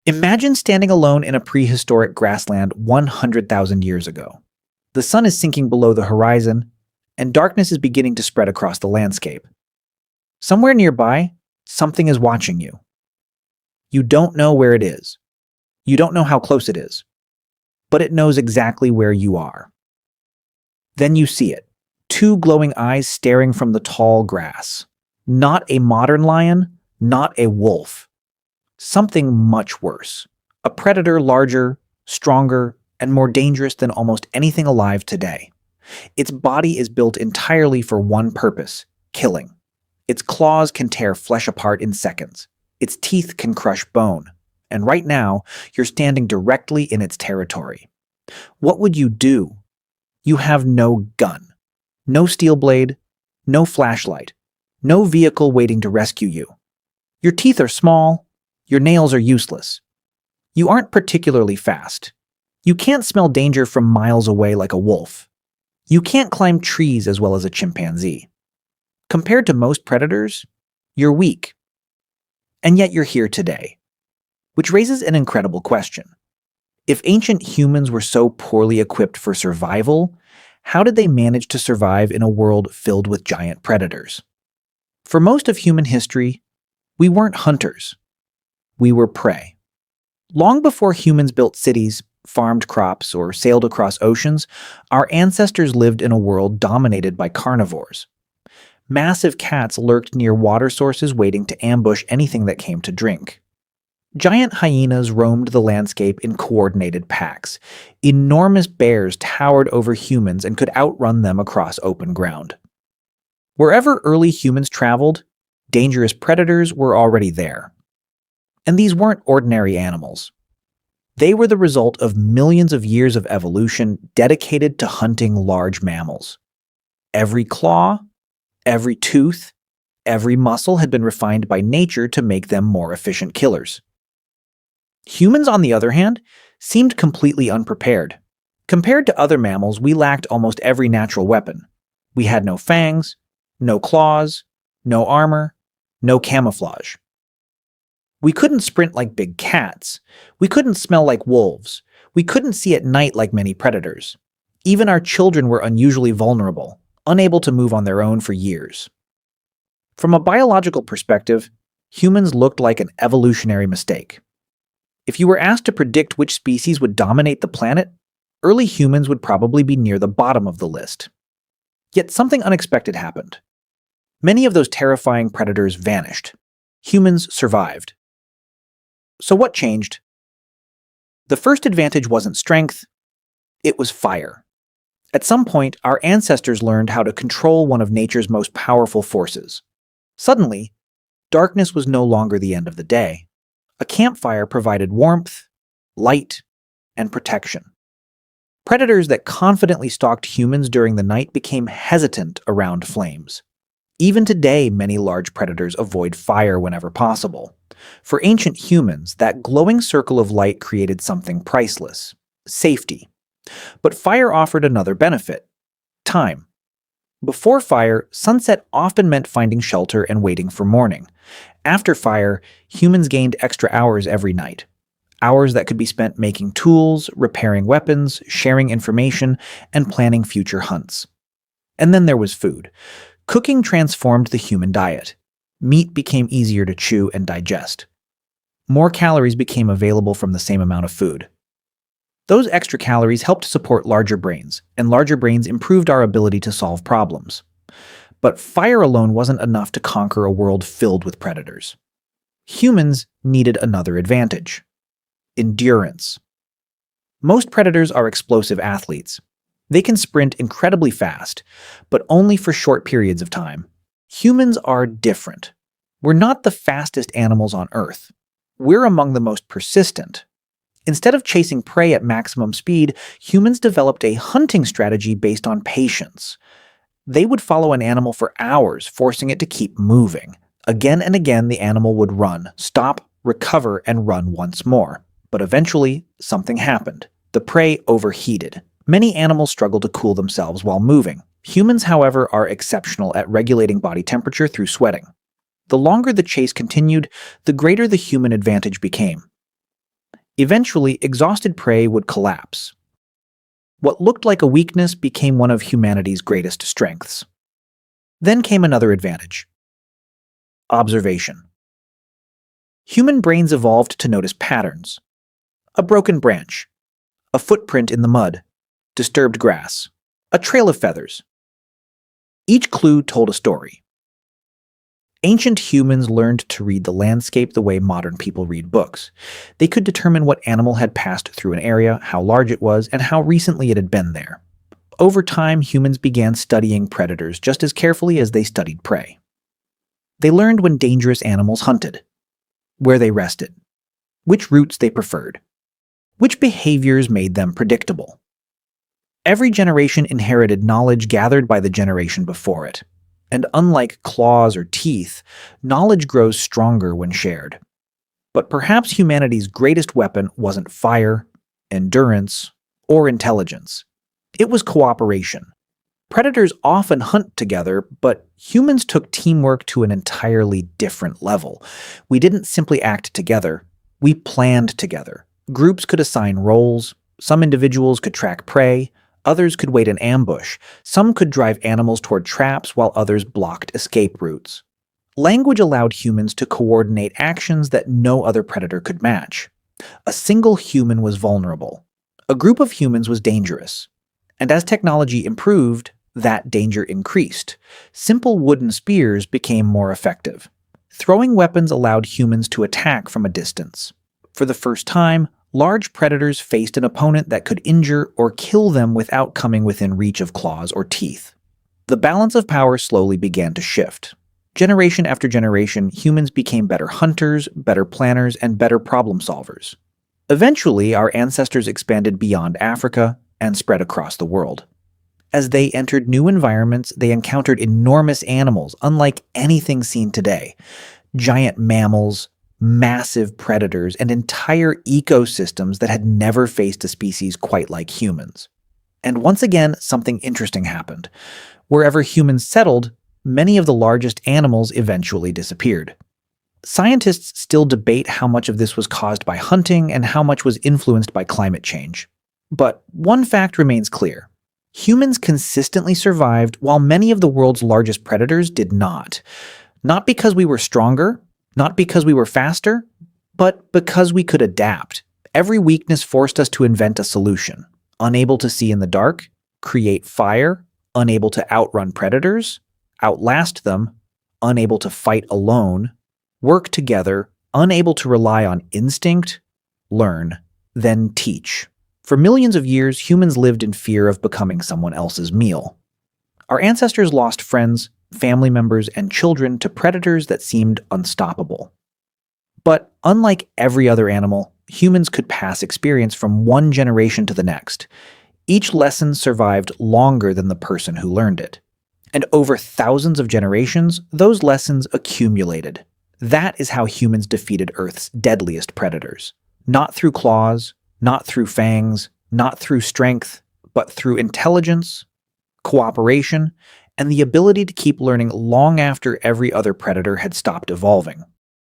Imagine standing alone in a prehistoric grassland 100,000 years ago. The sun is sinking below the horizon, and darkness is beginning to spread across the landscape. Somewhere nearby, something is watching you. You don't know where it is. You don't know how close it is. But it knows exactly where you are. Then you see it. Two glowing eyes staring from the tall grass. Not a modern lion, not a wolf. Something much worse. A predator larger, stronger, and more dangerous than almost anything alive today. Its body is built entirely for one purpose: killing. Its claws can tear flesh apart in seconds. Its teeth can crush bone. And right now, you're standing directly in its territory. What would you do? You have no gun, no steel blade, no flashlight, no vehicle waiting to rescue you. Your teeth are small, your nails are useless. You aren't particularly fast. You can't smell danger from miles away like a wolf. You can't climb trees as well as a chimpanzee. Compared to most predators, you're weak. And yet you're here today. Which raises an incredible question. If ancient humans were so poorly equipped for survival, how did they manage to survive in a world filled with giant predators? For most of human history, we weren't hunters. We were prey. Long before humans built cities, farmed crops, or sailed across oceans, our ancestors lived in a world dominated by carnivores. Massive cats lurked near water sources waiting to ambush anything that came to drink. Giant hyenas roamed the landscape in coordinated packs. Enormous bears towered over humans and could outrun them across open ground. Wherever early humans traveled, dangerous predators were already there. And these weren't ordinary animals. They were the result of millions of years of evolution dedicated to hunting large mammals. Every claw, every tooth, every muscle had been refined by nature to make them more efficient killers. Humans, on the other hand, seemed completely unprepared. Compared to other mammals, we lacked almost every natural weapon. We had no fangs, no claws, no armor, no camouflage. We couldn't sprint like big cats. We couldn't smell like wolves. We couldn't see at night like many predators. Even our children were unusually vulnerable, unable to move on their own for years. From a biological perspective, humans looked like an evolutionary mistake. If you were asked to predict which species would dominate the planet, early humans would probably be near the bottom of the list. Yet something unexpected happened. Many of those terrifying predators vanished. Humans survived. So what changed? The first advantage wasn't strength, it was fire. At some point, our ancestors learned how to control one of nature's most powerful forces. Suddenly, darkness was no longer the end of the day. A campfire provided warmth, light, and protection. Predators that confidently stalked humans during the night became hesitant around flames. Even today, many large predators avoid fire whenever possible. For ancient humans, that glowing circle of light created something priceless: safety. But fire offered another benefit: time. Before fire, sunset often meant finding shelter and waiting for morning. After fire, humans gained extra hours every night. Hours that could be spent making tools, repairing weapons, sharing information, and planning future hunts. And then there was food. Cooking transformed the human diet. Meat became easier to chew and digest. More calories became available from the same amount of food. Those extra calories helped support larger brains, and larger brains improved our ability to solve problems. But fire alone wasn't enough to conquer a world filled with predators. Humans needed another advantage: endurance. Most predators are explosive athletes. They can sprint incredibly fast, but only for short periods of time. Humans are different. We're not the fastest animals on Earth. We're among the most persistent. Instead of chasing prey at maximum speed, humans developed a hunting strategy based on patience. They would follow an animal for hours, forcing it to keep moving. Again and again, the animal would run, stop, recover, and run once more. But eventually, something happened. The prey overheated. Many animals struggle to cool themselves while moving. Humans, however, are exceptional at regulating body temperature through sweating. The longer the chase continued, the greater the human advantage became. Eventually, exhausted prey would collapse. What looked like a weakness became one of humanity's greatest strengths. Then came another advantage: observation. Human brains evolved to notice patterns. A broken branch, a footprint in the mud, disturbed grass, a trail of feathers. Each clue told a story. Ancient humans learned to read the landscape the way modern people read books. They could determine what animal had passed through an area, how large it was, and how recently it had been there. Over time, humans began studying predators just as carefully as they studied prey. They learned when dangerous animals hunted, where they rested, which routes they preferred, which behaviors made them predictable. Every generation inherited knowledge gathered by the generation before it. And unlike claws or teeth, knowledge grows stronger when shared. But perhaps humanity's greatest weapon wasn't fire, endurance, or intelligence. It was cooperation. Predators often hunt together, but humans took teamwork to an entirely different level. We didn't simply act together, we planned together. Groups could assign roles, some individuals could track prey, others could wait in ambush, some could drive animals toward traps while others blocked escape routes. Language allowed humans to coordinate actions that no other predator could match. A single human was vulnerable. A group of humans was dangerous. And as technology improved, that danger increased. Simple wooden spears became more effective. Throwing weapons allowed humans to attack from a distance. For the first time, large predators faced an opponent that could injure or kill them without coming within reach of claws or teeth. The balance of power slowly began to shift. Generation after generation, humans became better hunters, better planners, and better problem solvers. Eventually, our ancestors expanded beyond Africa and spread across the world. As they entered new environments, they encountered enormous animals unlike anything seen today. Giant mammals, massive predators, and entire ecosystems that had never faced a species quite like humans. And once again, something interesting happened. Wherever humans settled, many of the largest animals eventually disappeared. Scientists still debate how much of this was caused by hunting and how much was influenced by climate change. But one fact remains clear. Humans consistently survived while many of the world's largest predators did not. Not because we were stronger, not because we were faster, but because we could adapt. Every weakness forced us to invent a solution. Unable to see in the dark, create fire, unable to outrun predators, outlast them, unable to fight alone, work together, unable to rely on instinct, learn, then teach. For millions of years, humans lived in fear of becoming someone else's meal. Our ancestors lost friends, family members, and children to predators that seemed unstoppable. But unlike every other animal, humans could pass experience from one generation to the next. Each lesson survived longer than the person who learned it. And over thousands of generations, those lessons accumulated. That is how humans defeated Earth's deadliest predators. Not through claws, not through fangs, not through strength, but through intelligence, cooperation, and the ability to keep learning long after every other predator had stopped evolving.